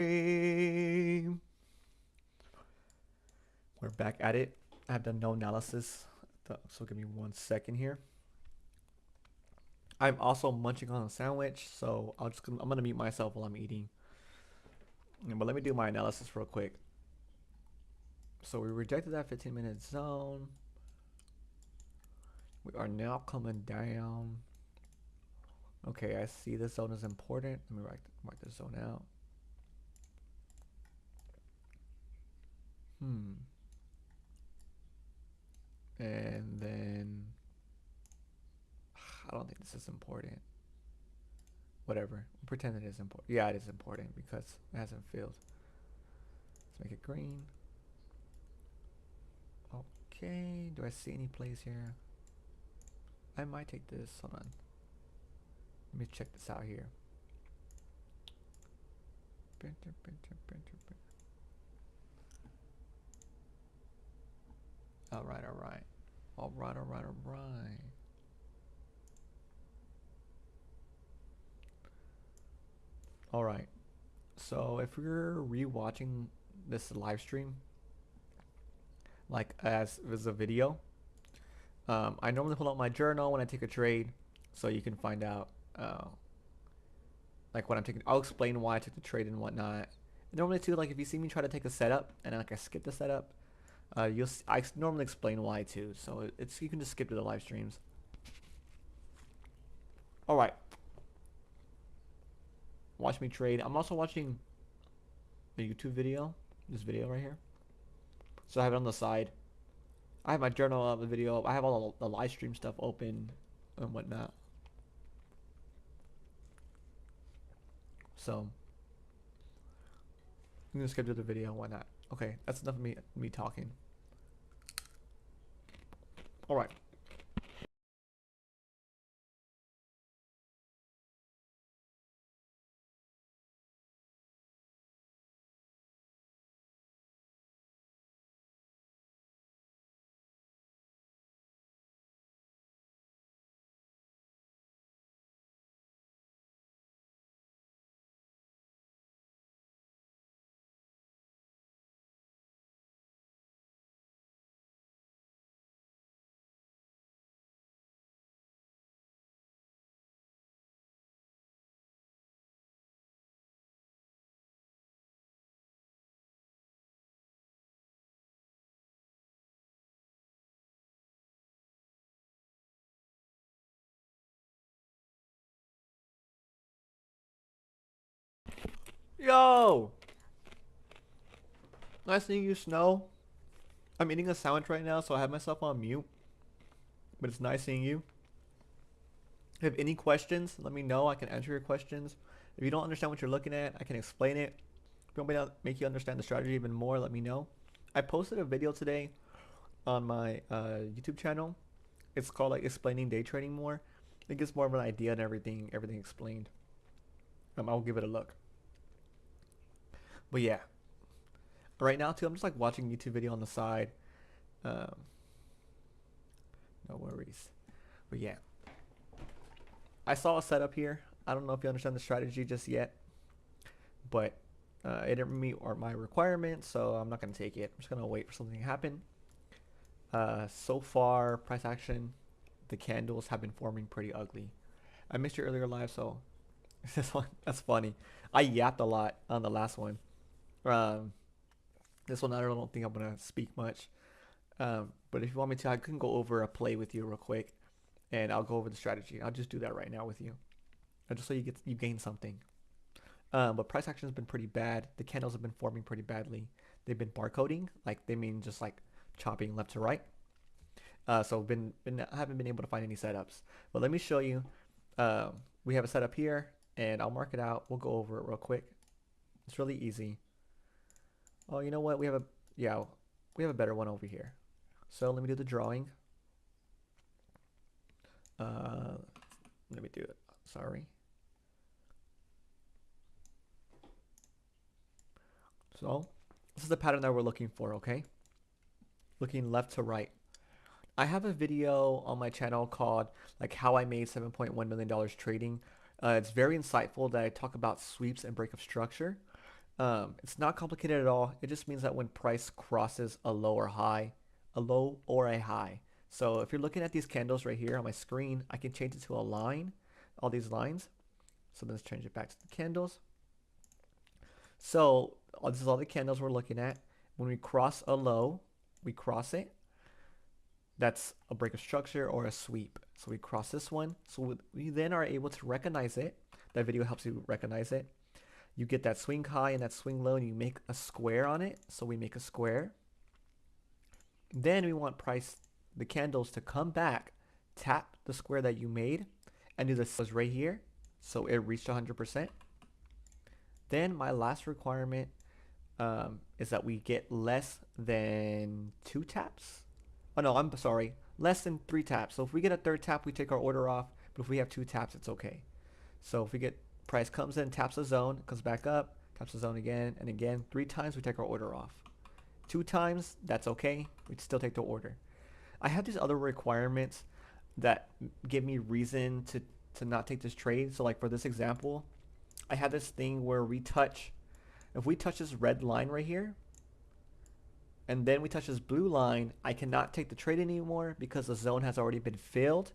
We're back at it. I have done no analysis, so give me 1 second here. I'm also munching on a sandwich, so I'm gonna mute myself while I'm eating. But let me do my analysis real quick. So we rejected that 15-minute zone. We are now coming down. Okay, I see this zone is important. Let me mark this zone out. And then I don't think this is important. Whatever. Pretend it is important. Yeah, it is important because it hasn't filled. Let's make it green. Okay. Do I see any plays here? I might take this. Hold on. Let me check this out here. Alright, alright. Alright, alright, alright. Alright. So if you're rewatching this live stream, like as a video, I normally pull out my journal when I take a trade, so you can find out like when I'm taking. I'll explain why I took the trade and whatnot. Normally too, like if you see me try to take a setup and like I skip the setup, I normally explain why too. So it's you can just skip to the live streams. All right, watch me trade. I'm also watching a YouTube video. This video right here. So I have it on the side. I have my journal up, the video. I have all the live stream stuff open and whatnot. So I'm gonna skip to the video and whatnot. Okay, that's enough of me talking. All right. Yo, nice seeing you, Snow. I'm eating a sandwich right now, so I have myself on mute. But it's nice seeing you. If you have any questions, let me know. I can answer your questions. If you don't understand what you're looking at, I can explain it. If you want me to make you understand the strategy even more, let me know. I posted a video today on my YouTube channel. It's called like explaining day trading more. It gives more of an idea and everything explained. I'll give it a look. But yeah, right now too, I'm just like watching YouTube video on the side. Um, no worries. But yeah, I saw a setup here. I don't know if you understand the strategy just yet, but it didn't meet my requirements, so I'm not gonna take it. I'm just gonna wait for something to happen. So far, price action, the candles have been forming pretty ugly. I missed your earlier live, so this one that's funny. I yapped a lot on the last one. Um, this one I don't think I'm gonna speak much. But if you want me to, I can go over a play with you real quick, and I'll go over the strategy. I'll just do that right now with you, just so you gain something. But price action has been pretty bad. The candles have been forming pretty badly. They've been barcoding, like they mean just like chopping left to right. So I haven't been able to find any setups. But let me show you. We have a setup here, and I'll mark it out. We'll go over it real quick. It's really easy. Oh, you know what? We have a better one over here. So let me do the drawing. Uh, Let me do it. Sorry. So this is the pattern that we're looking for, okay? Looking left to right. I have a video on my channel called like how I made $7.1 million trading. It's very insightful that I talk about sweeps and break of structure. It's not complicated at all. It just means that when price crosses a low or high, a low or a high. So if you're looking at these candles right here on my screen, I can change it to a line, all these lines. So let's change it back to the candles. So this is all the candles we're looking at. When we cross a low, we cross it. That's a break of structure or a sweep. So we cross this one. So we then are able to recognize it. That video helps you recognize it. You get that swing high and that swing low and you make a square on it. So we make a square. Then we want the candles to come back, tap the square that you made, and do this right here. So it reached 100%. Then my last requirement is that we get less than 2 taps. Oh no, I'm sorry, less than 3 taps. So if we get a third tap, we take our order off. But if we have 2 taps, it's okay. So if we get price comes in, taps the zone, comes back up, taps the zone again and again, 3 times, we take our order off. 2 times, that's okay. We still take the order. I have these other requirements that give me reason to not take this trade. So like for this example, I have this thing where if we touch this red line right here, and then we touch this blue line, I cannot take the trade anymore because the zone has already been filled.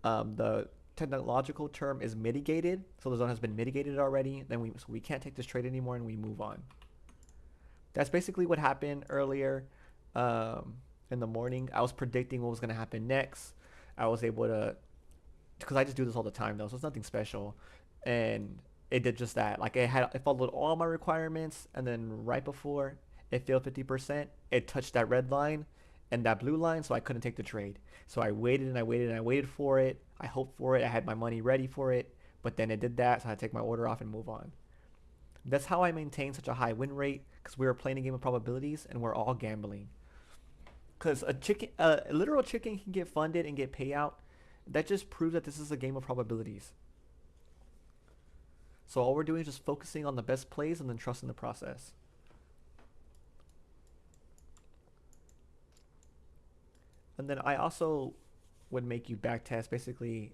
The technological term is mitigated, so the zone has been mitigated already. So we can't take this trade anymore, and we move on. That's basically what happened earlier in the morning. I was predicting what was going to happen next. I was able to, because I just do this all the time though, so it's nothing special, and it did just that. Like it followed all my requirements, and then right before it failed 50%, it touched that red line and that blue line, so I couldn't take the trade. So I waited and I waited and I waited for it. I hoped for it. I had my money ready for it, but then it did that, so I had to take my order off and move on. That's how I maintain such a high win rate, because we were playing a game of probabilities and we're all gambling. Because a literal chicken can get funded and get payout. That just proves that this is a game of probabilities. So all we're doing is just focusing on the best plays and then trusting the process. And then I also would make you backtest. Basically,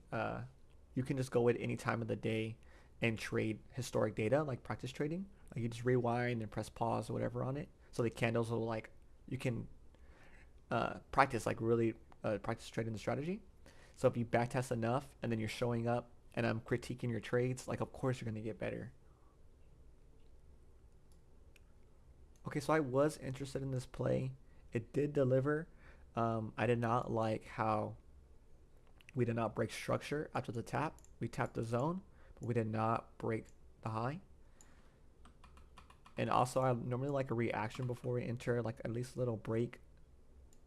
you can just go at any time of the day and trade historic data, like practice trading. Like you just rewind and press pause or whatever on it. So the candles will you can practice really practice trading the strategy. So if you backtest enough and then you're showing up and I'm critiquing your trades, of course you're gonna get better. Okay, so I was interested in this play. It did deliver. I did not like how we did not break structure after the tap. We tapped the zone, but we did not break the high. And also, I normally like a reaction before we enter, like at least a little break.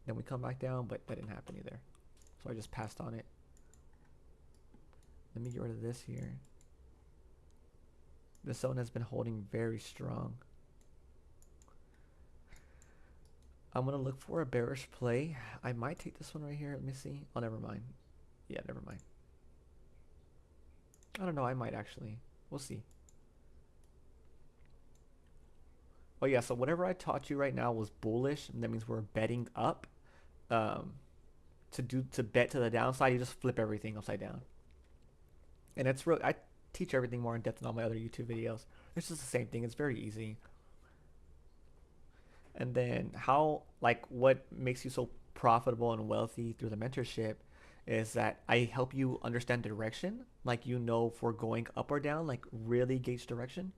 Then we come back down, but that didn't happen either. So I just passed on it. Let me get rid of this here. The zone has been holding very strong. I'm going to look for a bearish play. I might take this one right here. Let me see. Oh, never mind. Yeah, never mind. I don't know. I might actually. We'll see. Oh, yeah. So whatever I taught you right now was bullish. And that means we're betting up. To bet to the downside, you just flip everything upside down. And it's real. I teach everything more in depth in all my other YouTube videos. It's just the same thing. It's very easy. And then what makes you so profitable and wealthy through the mentorship is that I help you understand direction, if we're going up or down, really gauge direction.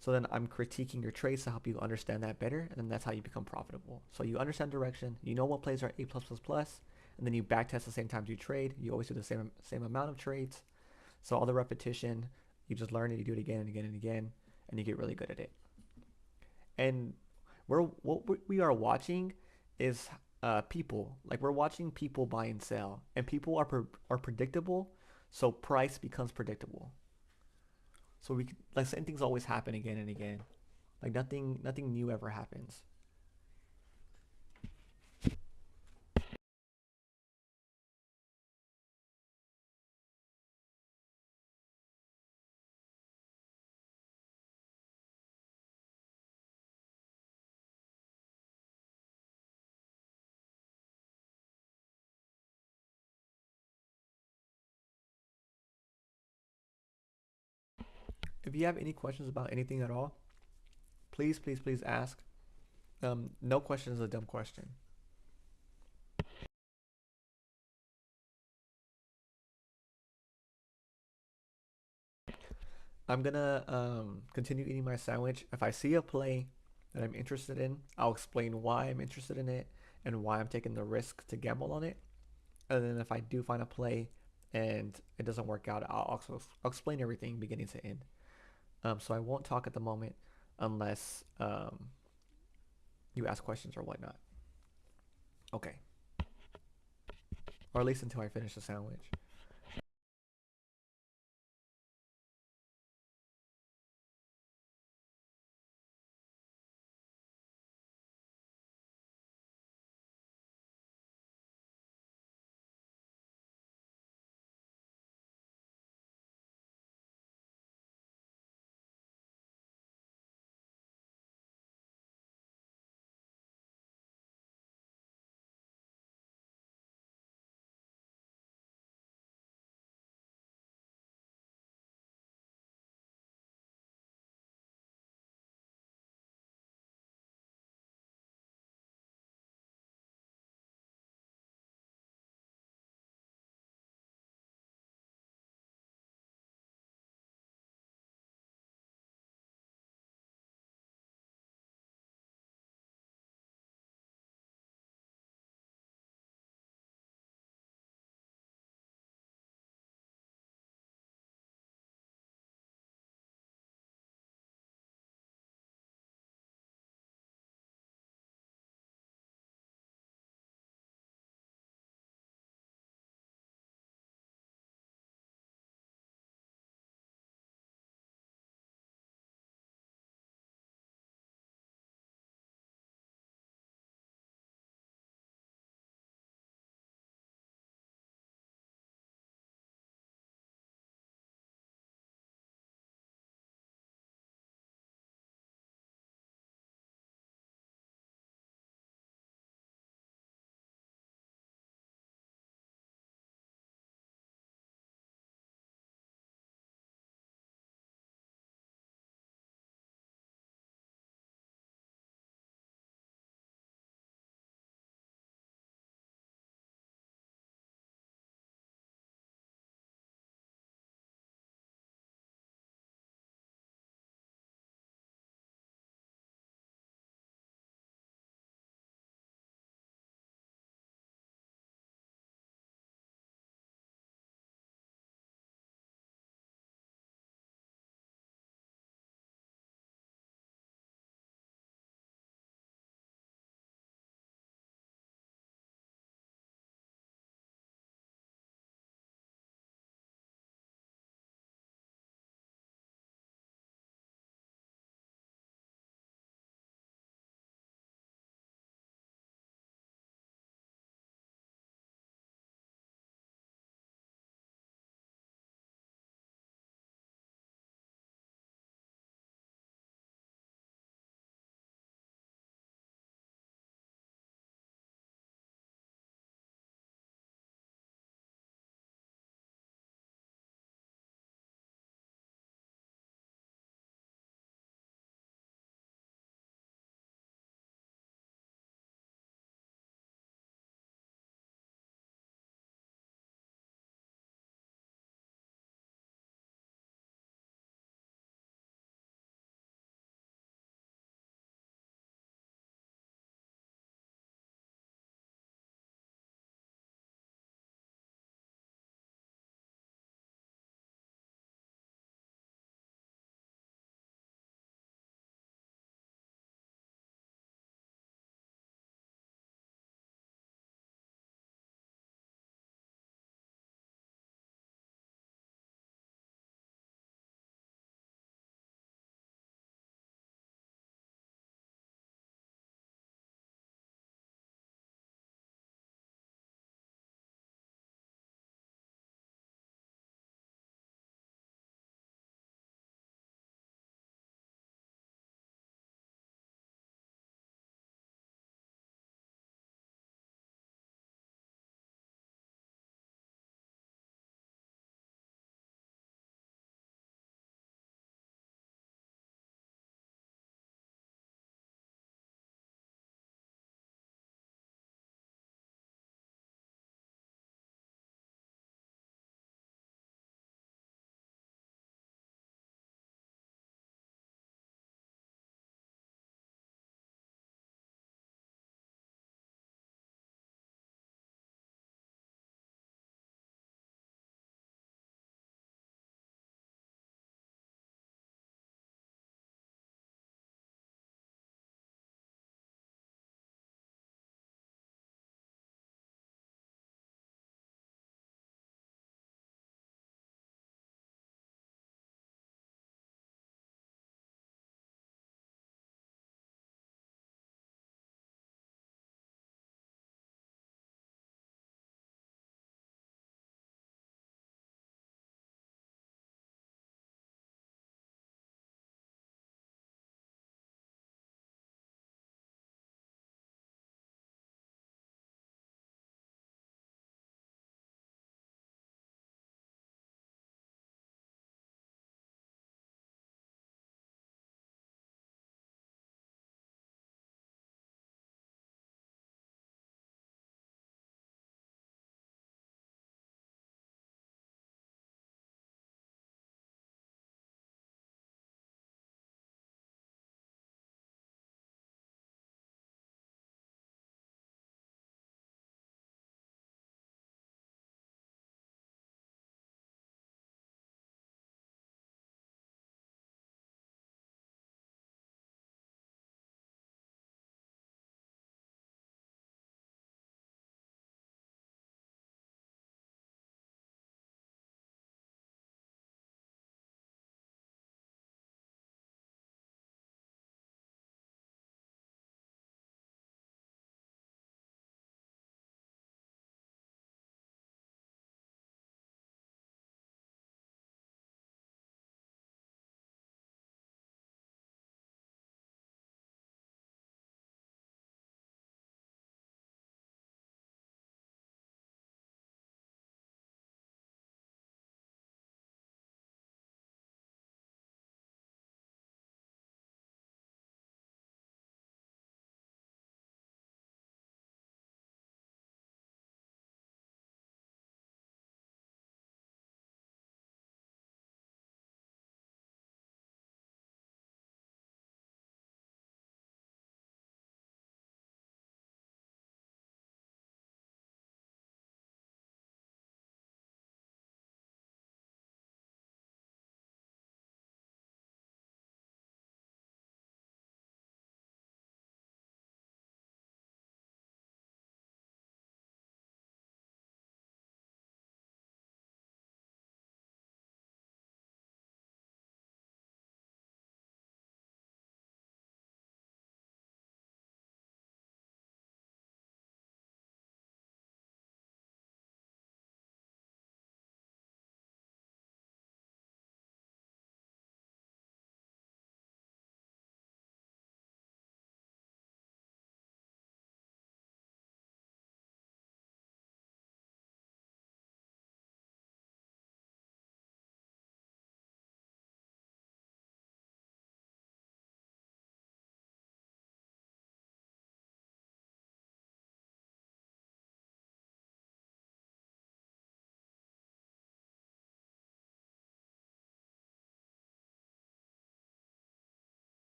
So then I'm critiquing your trades to help you understand that better, and then that's how you become profitable. So you understand direction, you know what plays are A+++, and then you backtest the same times you trade. You always do the same amount of trades. So all the repetition, you just learn it, you do it again and again and again, and you get really good at it. And what we are watching is people. We're watching people buy and sell, and people are predictable, so price becomes predictable. So same things always happen again and again. Nothing new ever happens. If you have any questions about anything at all, Please, please, please ask. No question is a dumb question. I'm gonna continue eating my sandwich. If I see a play that I'm interested in, I'll explain why I'm interested in it and why I'm taking the risk to gamble on it. And then if I do find a play and it doesn't work out, I'll explain everything beginning to end. So I won't talk at the moment unless you ask questions or whatnot. Okay, or at least until I finish the sandwich.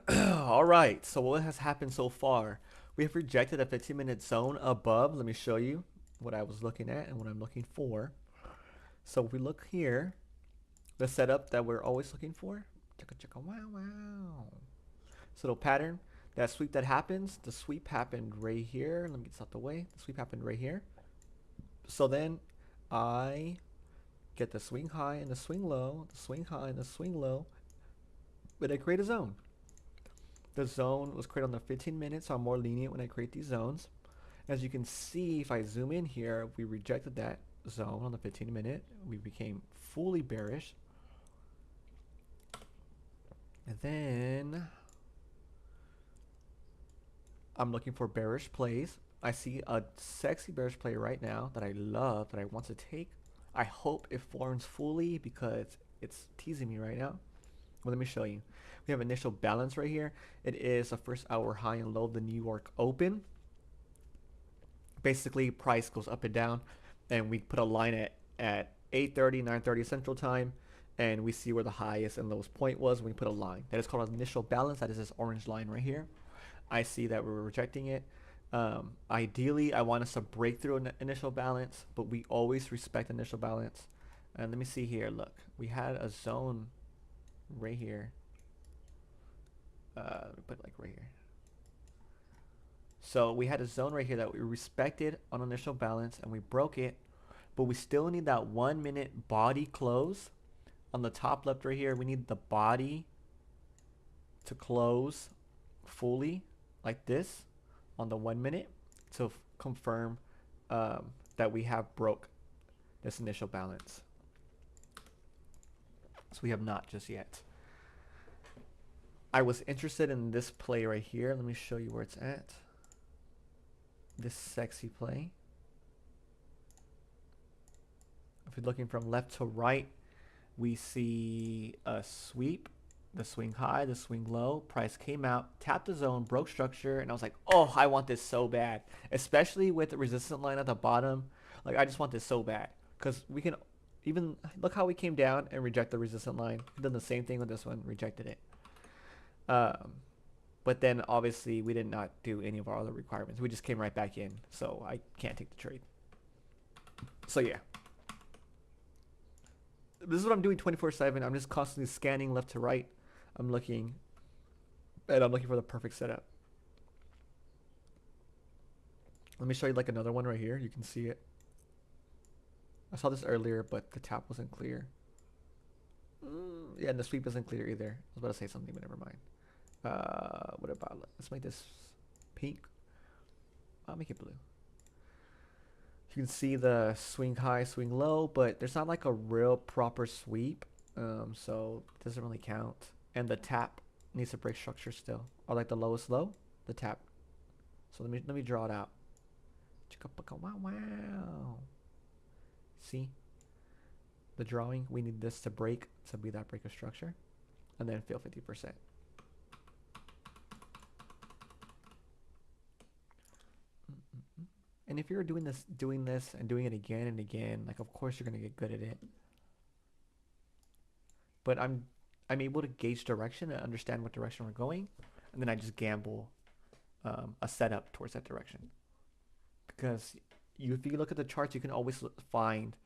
All right, so what has happened so far? We have rejected a 15-minute zone above. Let me show you what I was looking at and what I'm looking for. So if we look here, the setup that we're always looking for. Chicka chicka wow wow. So the pattern, that sweep that happens, the sweep happened right here. Let me get this out the way. The sweep happened right here. So then I get the swing high and the swing low, the swing high and the swing low, but I create a zone. The zone was created on the 15 minutes, so I'm more lenient when I create these zones. As you can see, if I zoom in here, we rejected that zone on the 15 minute. We became fully bearish. And then I'm looking for bearish plays. I see a sexy bearish play right now that I love, that I want to take. I hope it forms fully because it's teasing me right now. Well, let me show you. We have initial balance right here. It is a first hour high and low of the New York Open. Basically, price goes up and down, and we put a line at 8:30, 9:30 Central Time, and we see where the highest and lowest point was when we put a line. That is called an initial balance. That is this orange line right here. I see that we're rejecting it. Ideally, I want us to break through an initial balance, but we always respect initial balance. And let me see here. Look, we had a zone right here. Let me put it like right here. So we had a zone right here that we respected on initial balance, and we broke it, but we still need that 1 minute body close on the top left right here. We need the body to close fully like this on the 1 minute to confirm that we have broke this initial balance. So we have not just yet. I was interested in this play right here. Let me show you where it's at. This sexy play. If you're looking from left to right, we see a sweep, the swing high, the swing low. Price came out, tapped the zone, broke structure, and I was like, oh, I want this so bad. Especially with the resistance line at the bottom. Like, I just want this so bad. Because we can even, look how we came down and reject the resistance line. We've done the same thing with this one, rejected it. But then obviously we did not do any of our other requirements. We just came right back in. So I can't take the trade. So yeah. This is what I'm doing 24/7. I'm just constantly scanning left to right. I'm looking for the perfect setup. Let me show you like another one right here. You can see it. I saw this earlier, but the tap wasn't clear. Yeah, and the sweep isn't clear either. I was about to say something, but never mind. What about, let's make this pink. I'll make it blue. You can see the swing high, swing low, but there's not like a real proper sweep. So it doesn't really count. And the tap needs to break structure still. Or like the lowest low, the tap. So let me draw it out. Wow, wow. See? The drawing, we need this to break to be that break of structure. And then fill 50%. And if you're doing this and doing it again and again, like of course you're gonna get good at it. But I'm able to gauge direction and understand what direction we're going, and then I just gamble a setup towards that direction. Because if you look at the charts, you can always find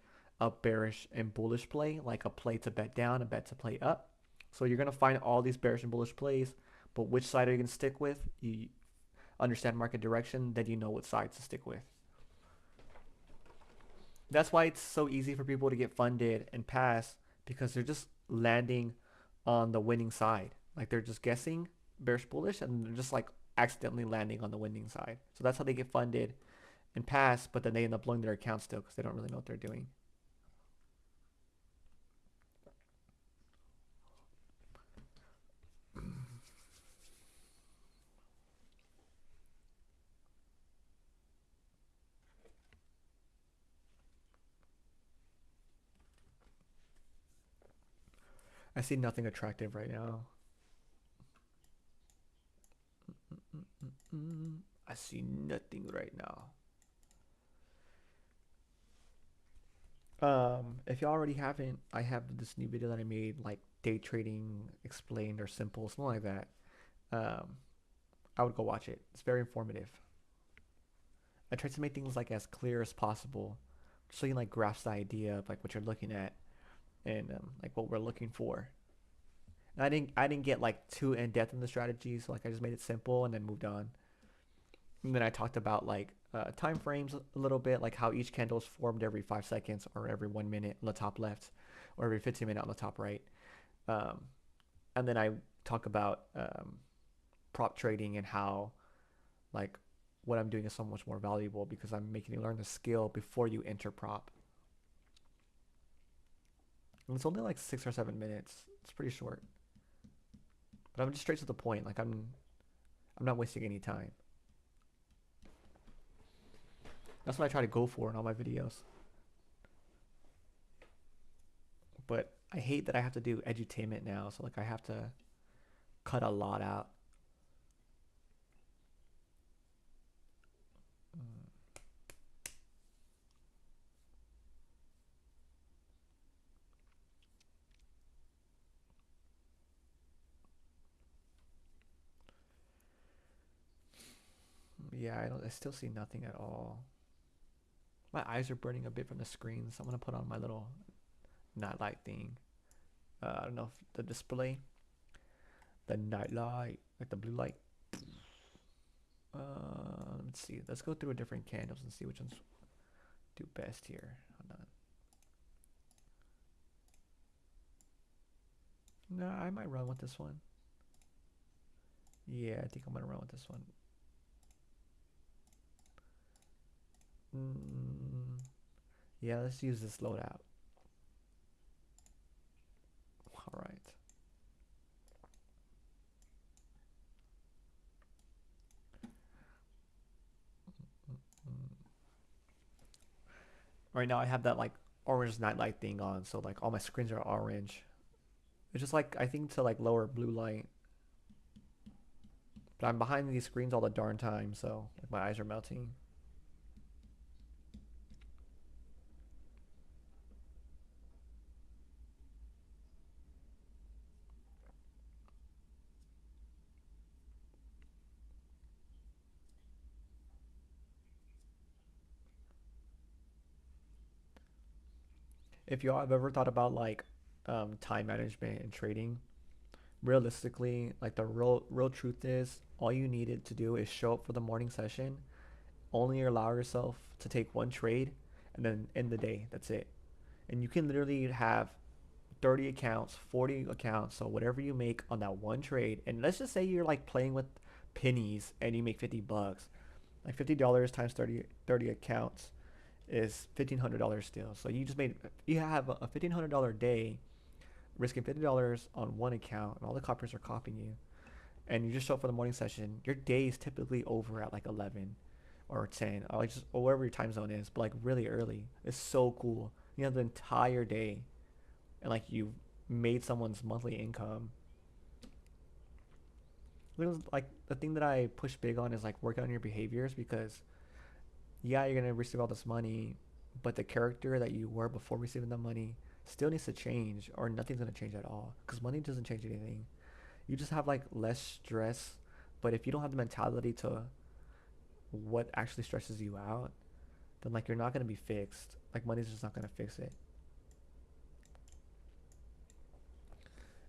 a bearish and bullish play, like a play to bet down, a bet to play up. So you're gonna find all these bearish and bullish plays, but which side are you gonna stick with? You understand market direction, then you know what side to stick with. That's why it's so easy for people to get funded and pass, because they're just landing on the winning side. Like they're just guessing bearish bullish and they're just like accidentally landing on the winning side. So that's how they get funded and pass, but then they end up blowing their account still because they don't really know what they're doing. I see nothing attractive right now. I see nothing right now. If you already haven't, I have this new video that I made, like day trading explained or simple, something like that. um, I would go watch it. It's very informative. I try to make things like as clear as possible, so you can like grasp the idea of like what you're looking at and like what we're looking for. And I didn't get like too in depth in the strategy, so like I just made it simple and then moved on. And then I talked about like time frames a little bit, like how each candle is formed every 5 seconds or every 1 minute on the top left, or every 15 minutes on the top right. Um, and then I talk about prop trading and how like what I'm doing is so much more valuable because I'm making you learn the skill before you enter prop. And it's only like 6 or 7 minutes. It's pretty short, but I'm just straight to the point. Like I'm not wasting any time. That's what I try to go for in all my videos. But I hate that I have to do edutainment now. So like I have to cut a lot out. Mm, yeah, I don't. I still see nothing at all. My eyes are burning a bit from the screen, so I'm gonna put on my little night light thing. I don't know if the display, the night light, like the blue light. Let's see. Let's go through different candles and see which ones do best here. Hold on. No, I might run with this one. Yeah, I think I'm gonna run with this one. Mm, yeah, let's use this loadout. All right. Mm. Right now I have that like orange nightlight thing on, so like all my screens are orange. It's just like I think to like lower blue light. But I'm behind these screens all the darn time, so like my eyes are melting. If y'all have ever thought about like time management and trading, realistically, like the real truth is all you needed to do is show up for the morning session, only allow yourself to take one trade, and then end the day. That's it. And you can literally have 30 accounts, 40 accounts, so whatever you make on that one trade. And let's just say you're like playing with pennies and you make $50. Like $50 times 30 accounts is $1,500 still. So you just made you have a $1,500 day risking $50 on one account and all the copiers are copying you and you just show up for the morning session. Your day is typically over at like 11 or 10 or like just or wherever your time zone is, but like really early. It's so cool. You have the entire day and like you made someone's monthly income. Like the thing that I push big on is like working on your behaviors because yeah, you're gonna receive all this money, but the character that you were before receiving the money still needs to change, or nothing's gonna change at all. Because money doesn't change anything. You just have like less stress, but if you don't have the mentality to what actually stresses you out, then like you're not gonna be fixed. Like money's just not gonna fix it.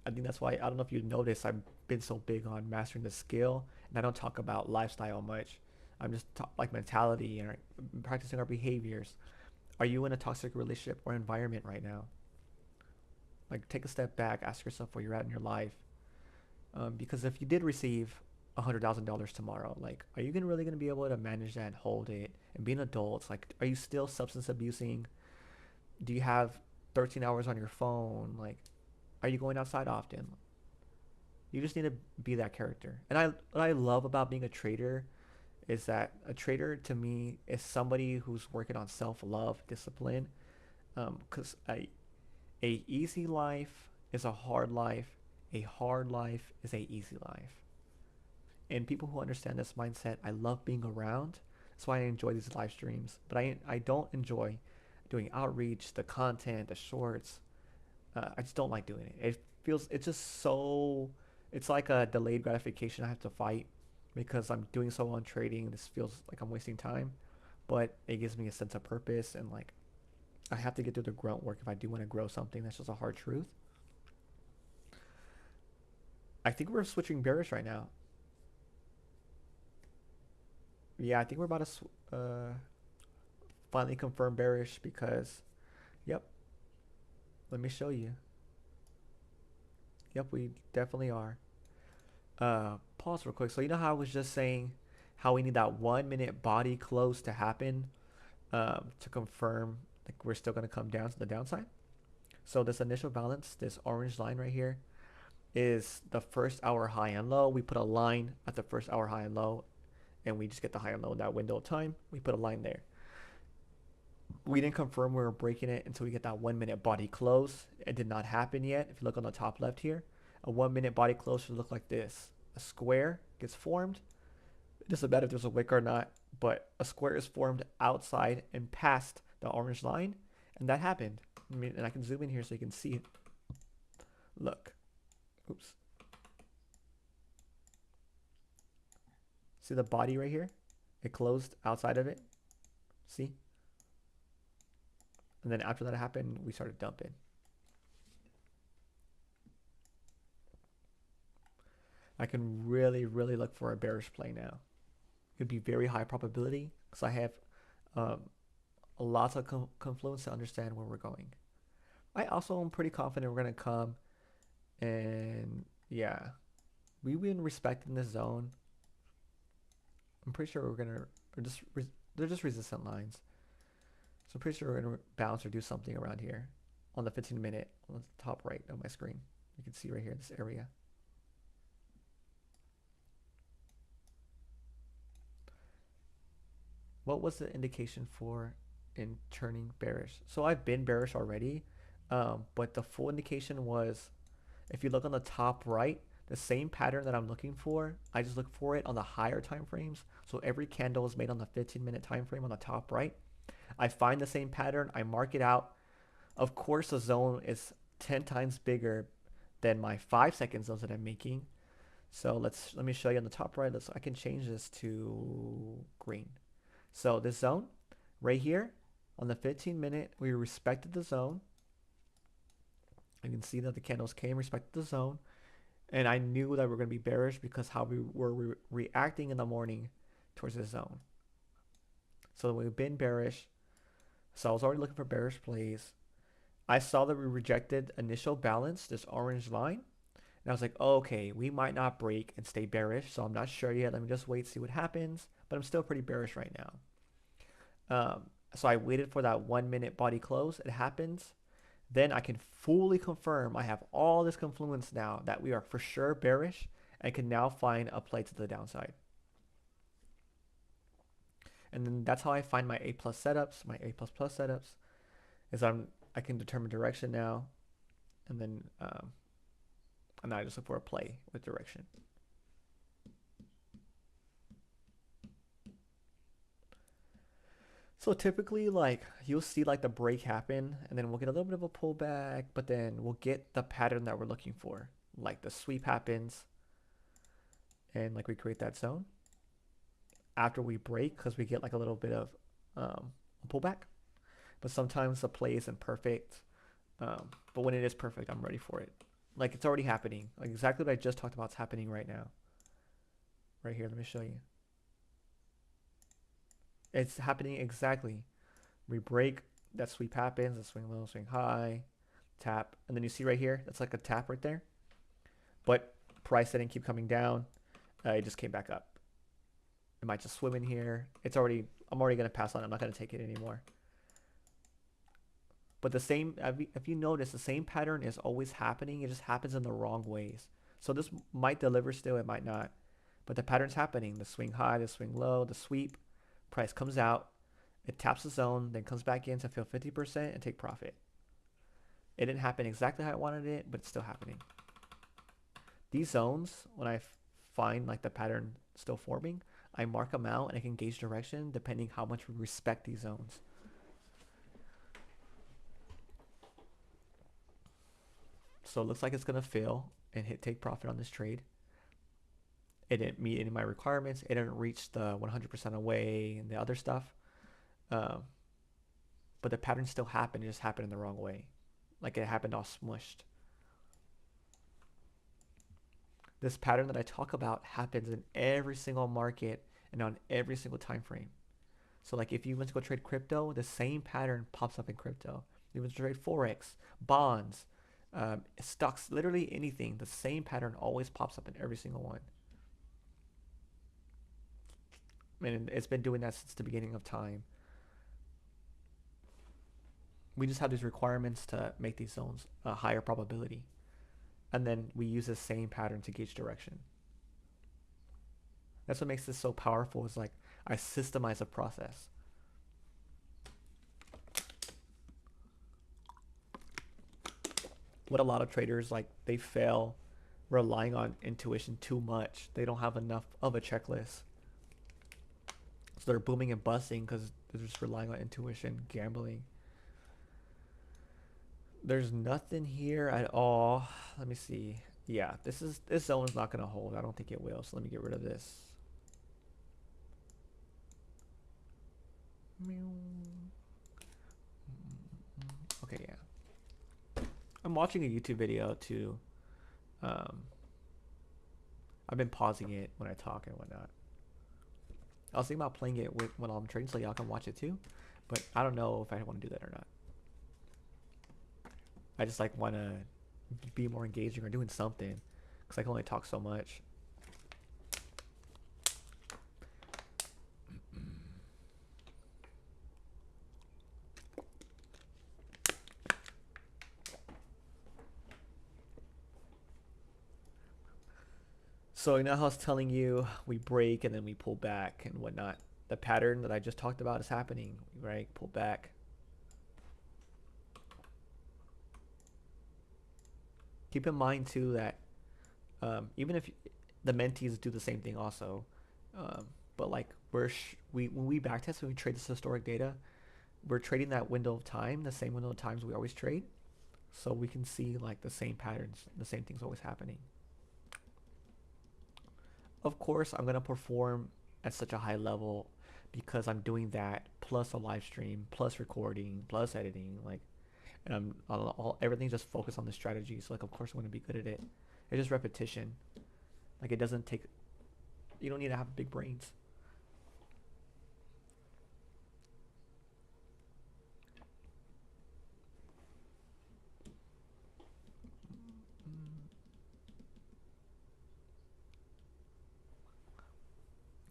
I think that's why I don't know if you noticed I've been so big on mastering the skill, and I don't talk about lifestyle much. I'm just like mentality and practicing our behaviors. Are you in a toxic relationship or environment right now? Like, take a step back, ask yourself where you're at in your life. Because if you did receive $100,000 tomorrow, like, are you really gonna be able to manage that and hold it and be an adult? Like, are you still substance abusing? Do you have 13 hours on your phone? Like, are you going outside often? You just need to be that character. And what I love about being a trader is that a trader to me is somebody who's working on self love, discipline. Because a easy life is a hard life. A hard life is a easy life. And people who understand this mindset, I love being around. That's why I enjoy these live streams. But I don't enjoy doing outreach, the content, the shorts. I just don't like doing it. It's just so It's like a delayed gratification I have to fight because I'm doing so on trading. This feels like I'm wasting time, but it gives me a sense of purpose and like I have to get through the grunt work if I do want to grow something. That's just a hard truth. I think we're switching bearish right now. Yeah, I think we're about to finally confirm bearish because, yep, let me show you. Yep, we definitely are. Pause real quick. So you know how I was just saying how we need that 1 minute body close to happen to confirm like we're still going to come down to the downside. So this initial balance, this orange line right here, is the first hour high and low. We put a line at the first hour high and low, and we just get the high and low in that window of time. We put a line there. We didn't confirm we were breaking it until we get that 1 minute body close. It did not happen yet. If you look on the top left here, a 1 minute body close should look like this. A square gets formed. It doesn't matter if there's a wick or not, but a square is formed outside and past the orange line, and that happened. I mean, and I can zoom in here so you can see it. Look. Oops. See the body right here? It closed outside of it. See? And then after that happened, we started dumping. I can really, really look for a bearish play now. It'd be very high probability because I have lots of confluence to understand where we're going. I also am pretty confident we're going to come and yeah, we've been respecting this zone. I'm pretty sure we're going to, they're just resistant lines. So I'm pretty sure we're going to bounce or do something around here on the 15-minute on the top right of my screen. You can see right here, this area. What was the indication for in turning bearish? So I've been bearish already, but the full indication was, if you look on the top right, the same pattern that I'm looking for, I just look for it on the higher time frames. So every candle is made on the 15-minute time frame on the top right. I find the same pattern, I mark it out. Of course, the zone is 10 times bigger than my 5-second zones that I'm making. So let me show you on the top right. I can change this to green. So this zone right here on the 15-minute, we respected the zone. You can see that the candles came, respected the zone. And I knew that we were going to be bearish because how we were reacting in the morning towards the zone. So we've been bearish. So I was already looking for bearish plays. I saw that we rejected initial balance, this orange line. And I was like, oh, okay, we might not break and stay bearish. So I'm not sure yet. Let me just wait, see what happens. But I'm still pretty bearish right now. So I waited for that 1 minute body close. It happens. Then I can fully confirm I have all this confluence now that we are for sure bearish and can now find a play to the downside. And then that's how I find my A plus setups, my A plus plus setups, is I can determine direction now, and then I just look for a play with direction. So typically, like, you'll see like the break happen, and then we'll get a little bit of a pullback, but then we'll get the pattern that we're looking for. Like the sweep happens, and like we create that zone. After we break, because we get like a little bit of a pullback, but sometimes the play isn't perfect. But when it is perfect, I'm ready for it. Like it's already happening. Like exactly what I just talked about is happening right now. Right here, let me show you. It's happening exactly. We break, that sweep happens, the swing low, swing high, tap, and then you see right here, that's like a tap right there. But price didn't keep coming down. It just came back up. It might just swim in here. I'm already gonna pass on. I'm not gonna take it anymore. But the same, if you notice, the same pattern is always happening. It just happens in the wrong ways. So this might deliver still, it might not. But the pattern's happening. The swing high, the swing low, the sweep. Price comes out. It taps the zone, then comes back in to fill 50% and take profit. It didn't happen exactly how I wanted it, but it's still happening. These zones, when I find like the pattern still forming, I mark them out and I can gauge direction depending how much we respect these zones. So it looks like it's gonna fail and hit take profit on this trade. It didn't meet any of my requirements. It didn't reach the 100% away and the other stuff. Um, but the pattern still happened. It just happened in the wrong way. Like it happened all smushed. This pattern that I talk about happens in every single market and on every single time frame. So like if you went to go trade crypto, the same pattern pops up in crypto. You went to trade forex, bonds, stocks, literally anything. The same pattern always pops up in every single one. And it's been doing that since the beginning of time. We just have these requirements to make these zones a higher probability. And then we use the same pattern to gauge direction. That's what makes this so powerful, is like I systemize a process. What a lot of traders, like, they fail relying on intuition too much. They don't have enough of a checklist. So they're booming and busting because they're just relying on intuition, gambling. There's nothing here at all. Let me see. Yeah, this zone is not gonna hold. I don't think it will. So let me get rid of this. Okay, yeah. I'm watching a YouTube video too. I've been pausing it when I talk and whatnot. I was thinking about playing it when I'm trading so y'all can watch it too, but I don't know if I want to do that or not. I just like want to be more engaging or doing something because I can only talk so much. So you know how I was telling you we break and then we pull back and whatnot. The pattern that I just talked about is happening, right? Pull back. Keep in mind too that even if the mentees do the same thing also, but like when we backtest, when we trade this historic data, we're trading that window of time, the same window of times we always trade, so we can see like the same patterns, the same things always happening. Of course, I'm gonna perform at such a high level because I'm doing that plus a live stream, plus recording, plus editing, like, and everything's just focused on the strategy. So like, of course, I'm gonna be good at it. It's just repetition. Like it doesn't take. You don't need to have big brains.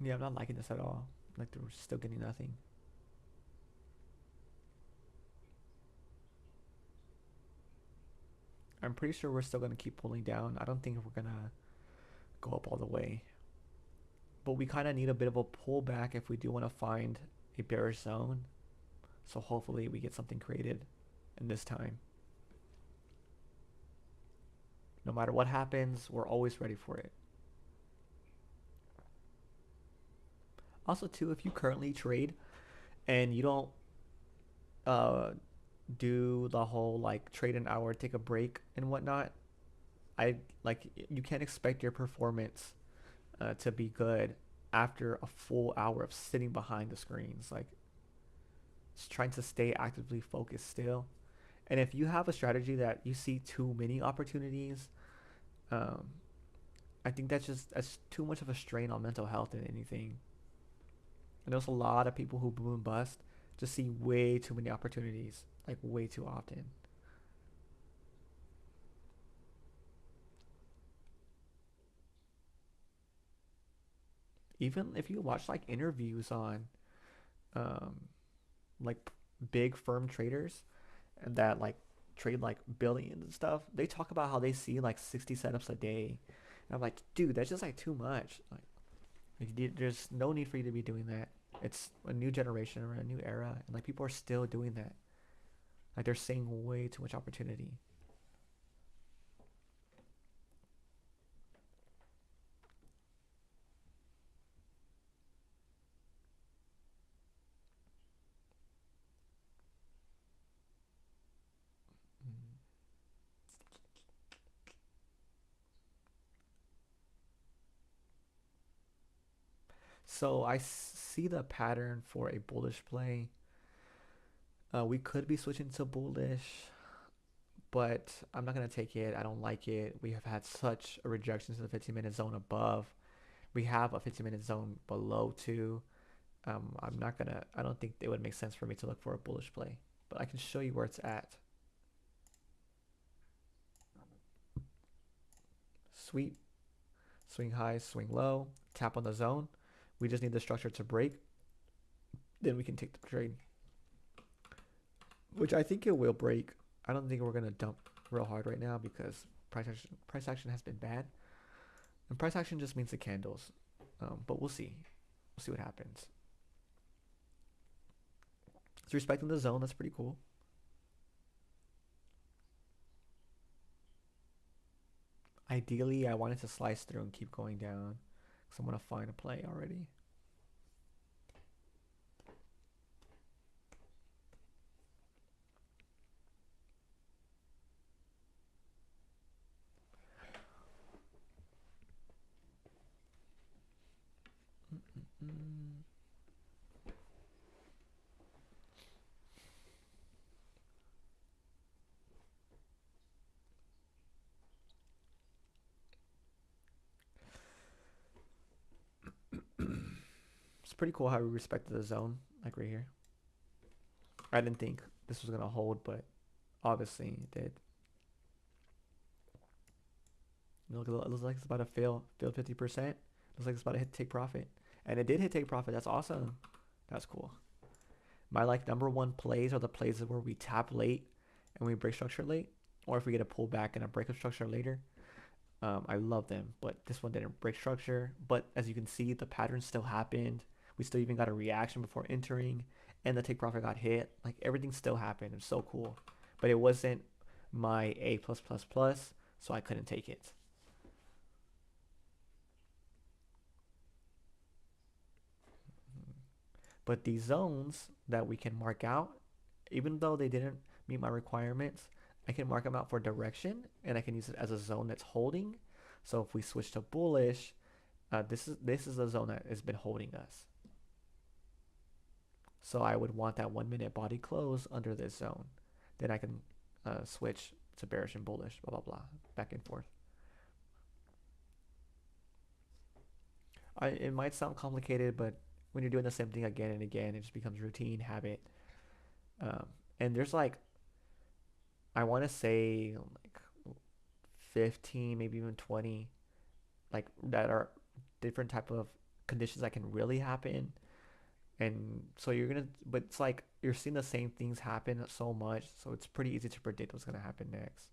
Yeah, I'm not liking this at all. Like we're still getting nothing. I'm pretty sure we're still gonna keep pulling down. I don't think we're gonna go up all the way. But we kind of need a bit of a pullback if we do want to find a bearish zone. So hopefully we get something created in this time. No matter what happens, we're always ready for it. Also, too, if you currently trade and you don't uh, do the whole like trade an hour, take a break and whatnot, I like you can't expect your performance to be good after a full hour of sitting behind the screens. Like, just trying to stay actively focused still. And if you have a strategy that you see too many opportunities, um, I think that's too much of a strain on mental health than anything. And there's a lot of people who boom and bust just see way too many opportunities, like way too often. Even if you watch like interviews on um, like big firm traders and that like trade like billions and stuff, they talk about how they see like 60 setups a day. And I'm like, dude, that's just like too much. Like there's no need for you to be doing that. It's a new generation or a new era, and like people are still doing that. Like they're seeing way too much opportunity. So I see the pattern for a bullish play. We could be switching to bullish, but I'm not gonna take it. I don't like it. We have had such a rejection to the 15-minute zone above. We have a 15-minute zone below too. I'm not gonna. I don't think it would make sense for me to look for a bullish play, but I can show you where it's at. Sweep, swing high, swing low, tap on the zone. We just need the structure to break. Then we can take the trade, which I think it will break. I don't think we're gonna dump real hard right now because price action has been bad, and price action just means the candles. But we'll see. We'll see what happens. It's respecting the zone. That's pretty cool. Ideally, I wanted to slice through and keep going down because I'm gonna find a play already. Mm-mm-mm. It's pretty cool how we respected the zone, like right here. I didn't think this was gonna hold, but obviously it did. Look, it looks like it's about to fail 50%. Looks like it's about to hit take profit, and it did hit take profit. That's awesome. That's cool. My like number one plays are the plays where we tap late and we break structure late, or if we get a pullback and a breakup structure later. I love them, but this one didn't break structure. But as you can see, the pattern still happened. We still even got a reaction before entering, and the take profit got hit. Like everything still happened. It's so cool, but it wasn't my A plus plus plus, so I couldn't take it. But these zones that we can mark out, even though they didn't meet my requirements, I can mark them out for direction, and I can use it as a zone that's holding. So if we switch to bullish, this is a zone that has been holding us. So I would want that 1 minute body close under this zone. Then I can switch to bearish and bullish, blah, blah, blah, back and forth. It might sound complicated, but when you're doing the same thing again and again, it just becomes routine, habit. Um, and there's like, I want to say like 15, maybe even 20, like that are different type of conditions that can really happen. And so you're gonna, but it's like you're seeing the same things happen so much, so it's pretty easy to predict what's gonna happen next.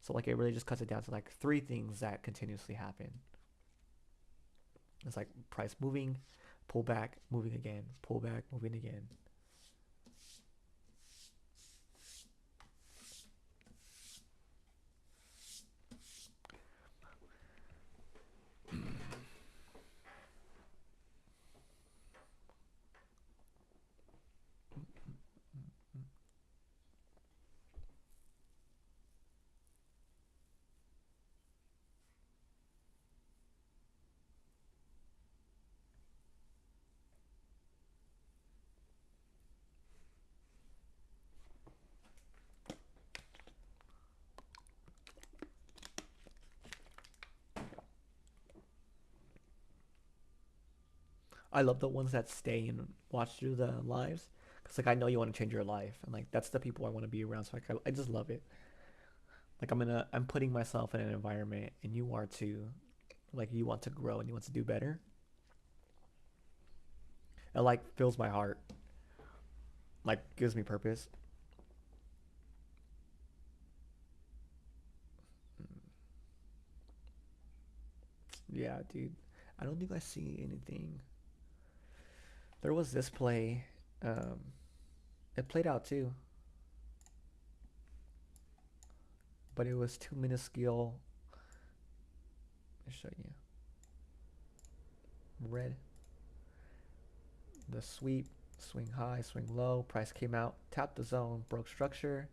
So like it really just cuts it down to like three things that continuously happen. It's like price moving, pull back, moving again, pull back, moving again. I love the ones that stay and watch through the lives, because like I know you want to change your life, and like that's the people I want to be around. So like I just love it. Like I'm putting myself in an environment, and you are too. Like you want to grow and you want to do better. It like fills my heart, like gives me purpose. Yeah, dude. I don't think I see anything. There was this play. Um, it played out too, but it was too minuscule. Let me show you. Red. The sweep, swing high, swing low. Price came out, tapped the zone, broke structure,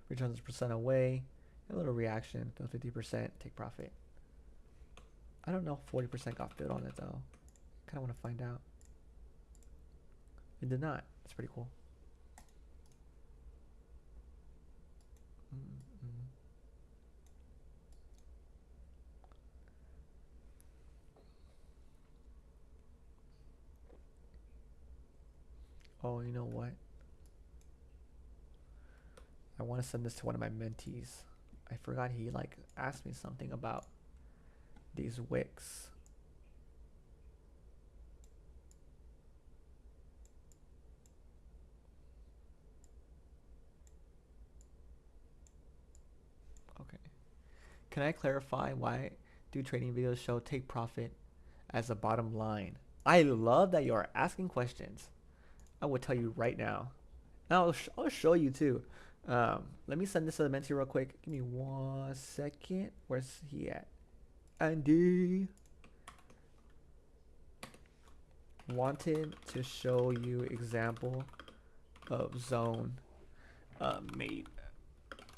returns percent away. A little reaction, 50%, take profit. I don't know if 40% got filled on it though. Kind of want to find out. It did not. That's pretty cool. Mm-mm. Oh, you know what? I want to send this to one of my mentees. I forgot he like asked me something about these wicks. Okay. Can I clarify why do trading videos show take profit as a bottom line? I love that you are asking questions. I will tell you right now. And I'll show you too. Let me send this to the mentee real quick. Give me 1 second. Where's he at? Andy wanted to show you example of zone made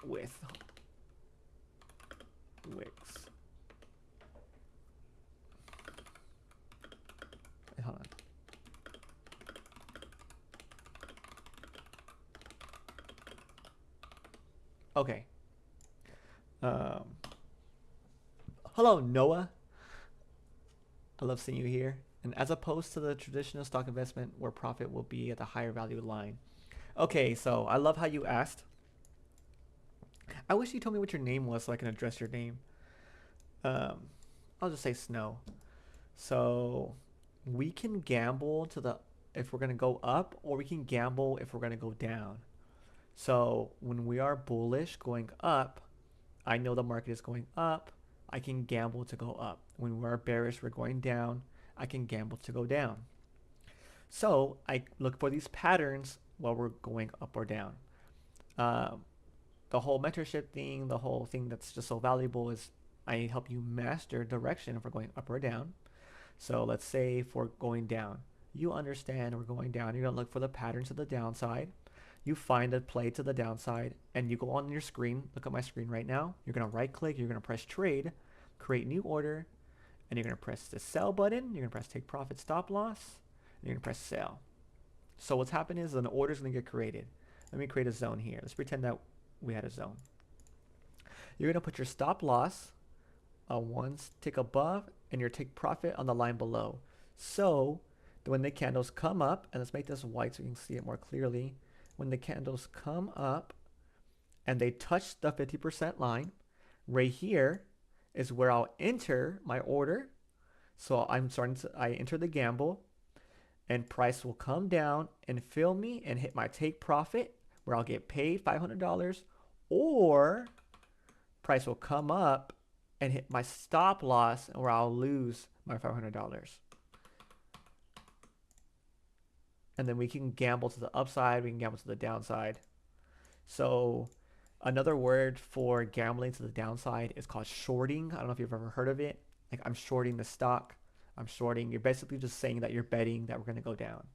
with wicks. Hold on. Okay. Um, hello, Noah. I love seeing you here. And as opposed to the traditional stock investment where profit will be at the higher value line. Okay, so I love how you asked. I wish you told me what your name was so I can address your name. Um, I'll just say Snow. So we can gamble to the if we're gonna go up, or we can gamble if we're gonna go down. So when we are bullish going up, I know the market is going up. I can gamble to go up. When we're bearish, we're going down. I can gamble to go down. So I look for these patterns while we're going up or down. Um, the whole mentorship thing, the whole thing that's just so valuable is I help you master direction if we're going up or down. So let's say if we're going down, you understand we're going down. You're gonna look for the patterns to the downside. You find a play to the downside, and you go on your screen. Look at my screen right now. You're gonna right click. You're gonna press trade, create new order, and you're gonna press the sell button. You're gonna press take profit stop loss, and you're gonna press sell. So what's happening is an order is gonna get created. Let me create a zone here. Let's pretend that we had a zone. You're gonna put your stop loss one tick above and your take profit on the line below. So when the candles come up, and let's make this white so you can see it more clearly. When the candles come up and they touch the 50% line, right here is where I'll enter my order. So I enter the gamble, and price will come down and fill me and hit my take profit where I'll get paid $500, or price will come up and hit my stop loss where I'll lose my $500. And then we can gamble to the upside, we can gamble to the downside. So another word for gambling to the downside is called shorting. I don't know if you've ever heard of it. Like, I'm shorting the stock. I'm shorting. You're basically just saying that you're betting that we're going to go down.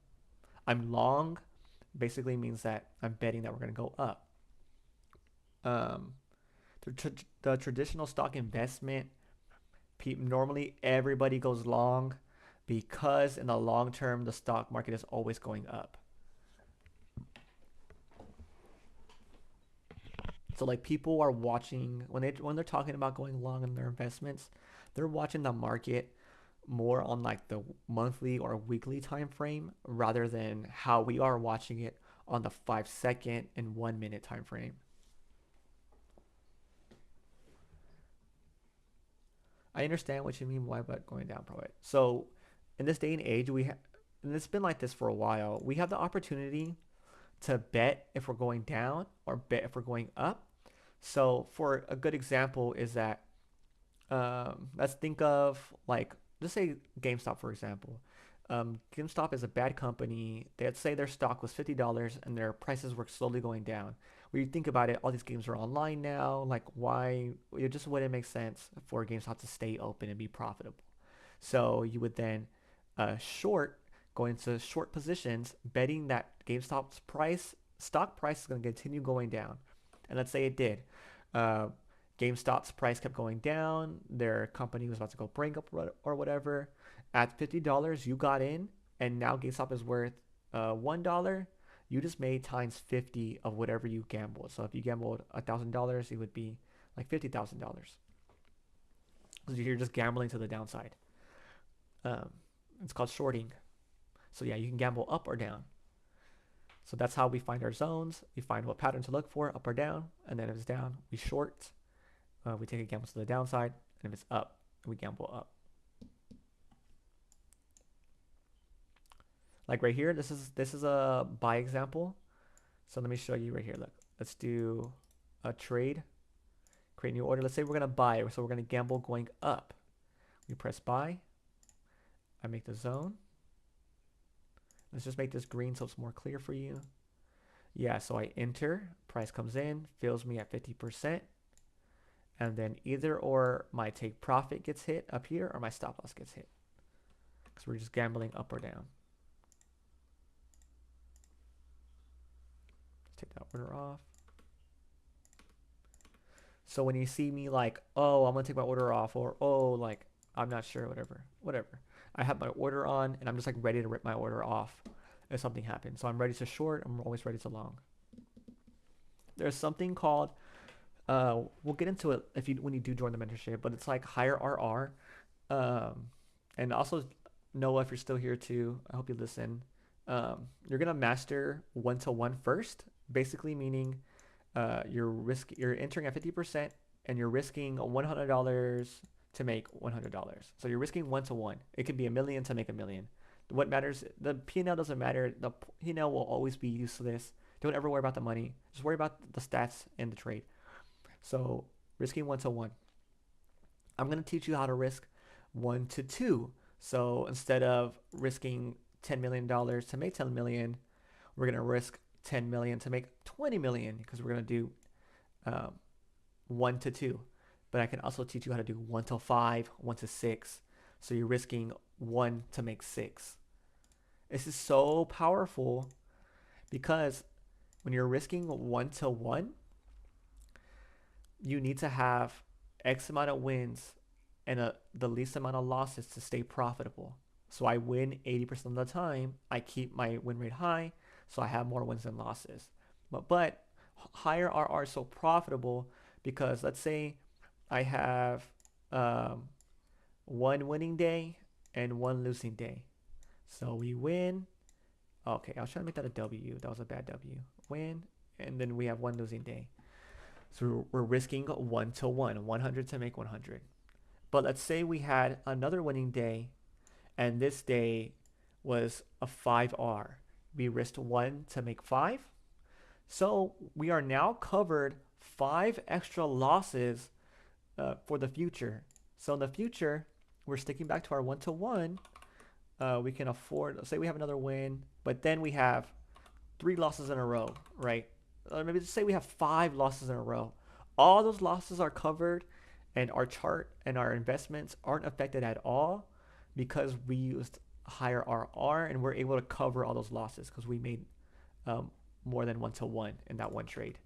I'm long basically means that I'm betting that we're going to go up. Um, the traditional stock investment, normally everybody goes long because in the long term, the stock market is always going up. So like people are watching when they're talking about going long in their investments, they're watching the market more on like the monthly or weekly time frame rather than how we are watching it on the 5 second and 1 minute time frame. I understand what you mean why, but going down probably. So in this day and age, and it's been like this for a while. We have the opportunity to bet if we're going down or bet if we're going up. So for a good example is that let's think of like just say GameStop for example. GameStop is a bad company. They'd say their stock was $50 and their prices were slowly going down. When you think about it, all these games are online now. Like why? It just wouldn't make sense for GameStop to stay open and be profitable. So you would then short go into short positions, betting that GameStop's stock price is going to continue going down. And let's say it did. Uh, GameStop's price kept going down. Their company was about to go break up or whatever. At $50, you got in, and now GameStop is worth $1, you just made times 50 of whatever you gambled. So if you gambled $1,000, it would be like $50,000. So you're just gambling to the downside. Um, it's called shorting. So yeah, you can gamble up or down. So that's how we find our zones. We find what pattern to look for, up or down. And then if it's down, we short. We take a gamble to the downside. And if it's up, we gamble up. Like right here, this is a buy example. So let me show you right here. Look, let's do a trade. Create new order. Let's say we're gonna buy, so we're gonna gamble going up. We press buy. I make the zone. Let's just make this green so it's more clear for you. Yeah, so I enter, price comes in, fills me at 50%, and then either or my take profit gets hit up here or my stop loss gets hit. Because we're just gambling up or down. Let's take that order off. So when you see me like, oh, I'm gonna take my order off, or oh, like, I'm not sure, whatever. I have my order on and I'm just like ready to rip my order off if something happens. So I'm ready to short, I'm always ready to long. There's something called, we'll get into it when you do join the mentorship, but it's like higher RR. And also Noah, if you're still here too, I hope you listen. You're gonna master 1-to-1 first, basically meaning you're entering at 50% and you're risking $100 to make $100. So you're risking 1-to-1. It could be $1 million to make $1 million. What matters, the P&L doesn't matter. The P&L will always be useless. Don't ever worry about the money. Just worry about the stats in the trade. So risking 1-to-1. I'm going to teach you how to risk 1-to-2. So instead of risking $10 million to make $10 million, we're going to risk $10 million to make $20 million because we're going to do 1-to-2. But I can also teach you how to do 1-to-5, 1-to-6. So you're risking 1 to make 6. This is so powerful because when you're risking 1-to-1, you need to have X amount of wins and the least amount of losses to stay profitable. So I win 80% of the time. I keep my win rate high, so I have more wins than losses. But higher RR is so profitable because let's say I have one winning day and one losing day. So we win. Okay, I was trying to make that a W. That was a bad W. Win, and then we have one losing day. So we're risking 1-to-1, 100 to make 100. But let's say we had another winning day, and this day was a 5R. We risked 1 to make 5. So we are now covered 5 extra losses for the future. So in the future, we're sticking back to our 1-to-1. We can afford, let's say we have another win, but then we have 3 losses in a row, right? Maybe just say we have 5 losses in a row. All those losses are covered, and our chart and our investments aren't affected at all because we used higher RR and we're able to cover all those losses because we made more than 1-to-1 in that one trade.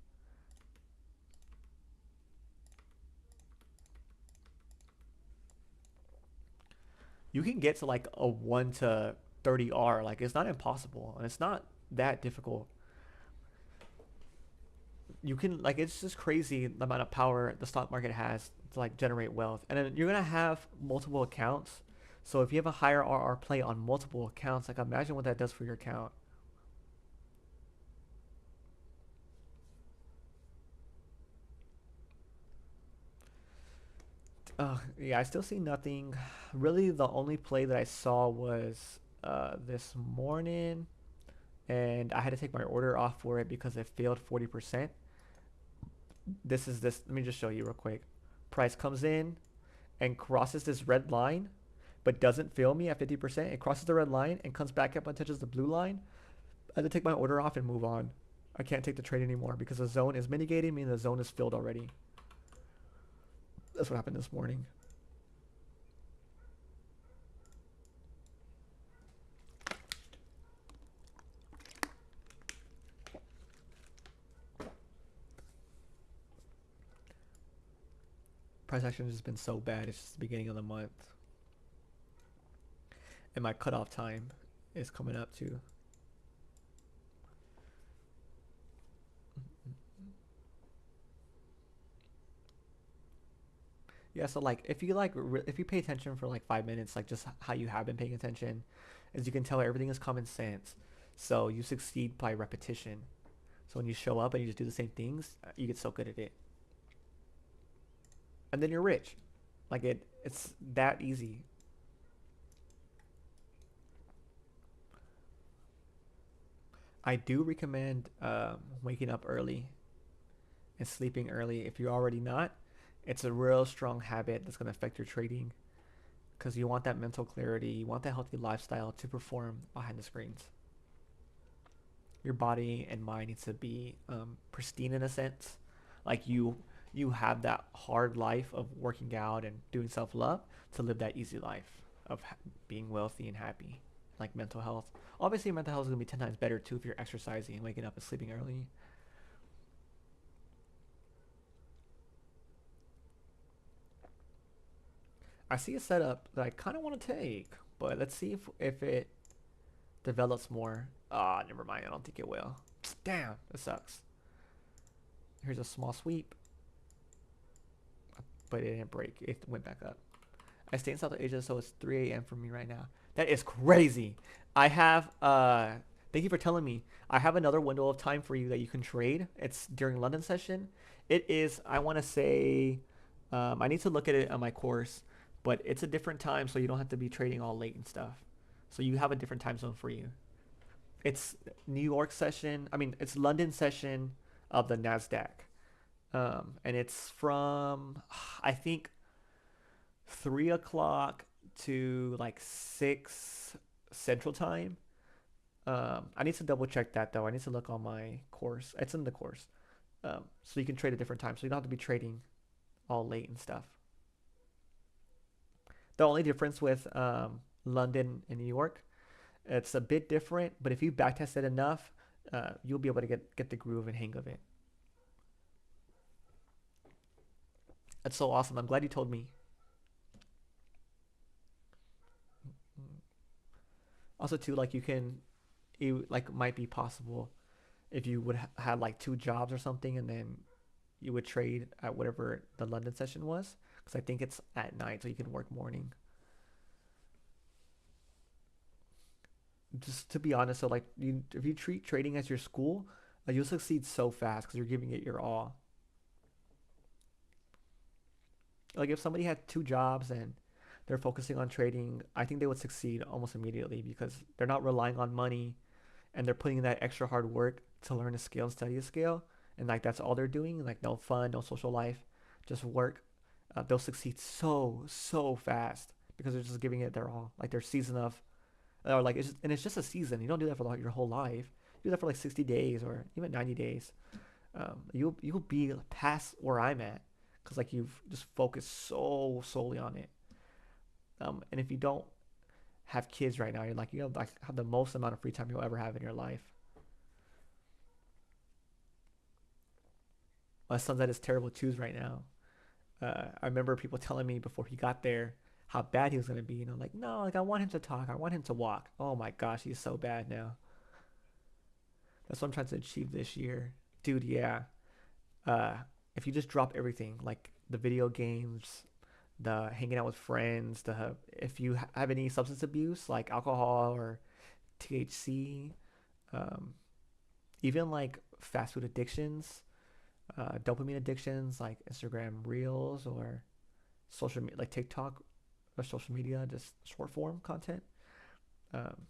You can get to like a 1-to-30R. Like, it's not impossible and it's not that difficult. You can, like, it's just crazy the amount of power the stock market has to like generate wealth. And then you're gonna have multiple accounts. So if you have a higher RR play on multiple accounts, like, imagine what that does for your account. Yeah, I still see nothing. Really, the only play that I saw was this morning, and I had to take my order off for it because it failed 40%. Let me just show you real quick. Price comes in and crosses this red line, but doesn't fail me at 50%. It crosses the red line and comes back up and touches the blue line. I had to take my order off and move on. I can't take the trade anymore because the zone is mitigating, meaning the zone is filled already. That's what happened this morning. Price action has just been so bad. It's just the beginning of the month. And my cutoff time is coming up too. Yeah, so like if you like if you pay attention for like 5 minutes, like just how you have been paying attention, as you can tell, everything is common sense. So you succeed by repetition. So when you show up and you just do the same things, you get so good at it, and then you're rich. Like it's that easy. I do recommend waking up early and sleeping early. If you're already not, it's a real strong habit that's gonna affect your trading because you want that mental clarity, you want that healthy lifestyle to perform behind the screens. Your body and mind needs to be pristine in a sense. Like you have that hard life of working out and doing self love to live that easy life of being wealthy and happy. Like mental health. Obviously, mental health is gonna be 10 times better too if you're exercising and waking up and sleeping early. I see a setup that I kind of want to take, but let's see if it develops more. Ah, never mind. I don't think it will. Damn, that sucks. Here's a small sweep, but it didn't break. It went back up. I stay in South Asia, so it's 3 a.m. for me right now. That is crazy. I have thank you for telling me. I have another window of time for you that you can trade. It's during London session. It is, I want to say, I need to look at it on my course, but it's a different time, so you don't have to be trading all late and stuff. So you have a different time zone for you. It's New York session. I mean, it's London session of the Nasdaq, and it's from I think 3 o'clock to like 6 Central Time. I need to double check that though. I need to look on my course. It's in the course, so you can trade at different times. So you don't have to be trading all late and stuff. The only difference with London and New York, it's a bit different. But if you backtest it enough, you'll be able to get the groove and hang of it. That's so awesome. I'm glad you told me. Also, too, like it like might be possible if you would have like two jobs or something, and then you would trade at whatever the London session was, because I think it's at night, so you can work morning. Just to be honest, so like if you treat trading as your school, you'll succeed so fast because you're giving it your all. Like if somebody had two jobs and they're focusing on trading, I think they would succeed almost immediately because they're not relying on money and they're putting in that extra hard work to learn a skill and study a skill, and like that's all they're doing. Like no fun, no social life, just work. They'll succeed so fast because they're just giving it their all. Like their season of, or like it's just, and it's just a season. You don't do that for like your whole life. You do that for like 60 days or even 90 days. You'll be past where I'm at because like you've just focused so solely on it. And if you don't have kids right now, you're like you have the most amount of free time you'll ever have in your life. My son's at his terrible twos right now. I remember people telling me before he got there how bad he was gonna be. You know, like no, like I want him to talk, I want him to walk. Oh my gosh, he's so bad now. That's what I'm trying to achieve this year, dude. Yeah. Uh, if you just drop everything, like the video games, the hanging out with friends, the if you have any substance abuse like alcohol or THC, um, even like fast food addictions, dopamine addictions like Instagram Reels or like TikTok or social media, just short form content. Um,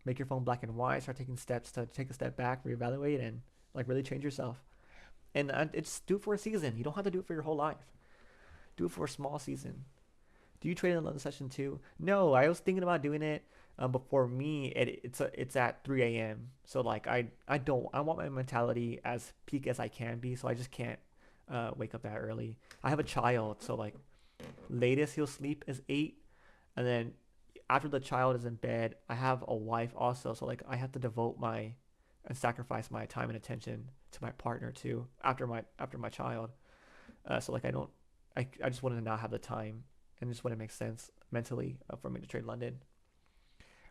make your phone black and white. Start taking steps to take a step back, reevaluate, and like really change yourself. And it's do it for a season. You don't have to do it for your whole life. Do it for a small season. Do you trade in another session too? No, I was thinking about doing it, but for me, it's at 3 a.m. So like I want my mentality as peak as I can be. So I just can't wake up that early. I have a child, so like latest he'll sleep is 8, and then after the child is in bed, I have a wife also. So like I have to devote my and sacrifice my time and attention to my partner too after my child. So like I just wanted to not have the time and just wouldn't make sense mentally for me to trade London.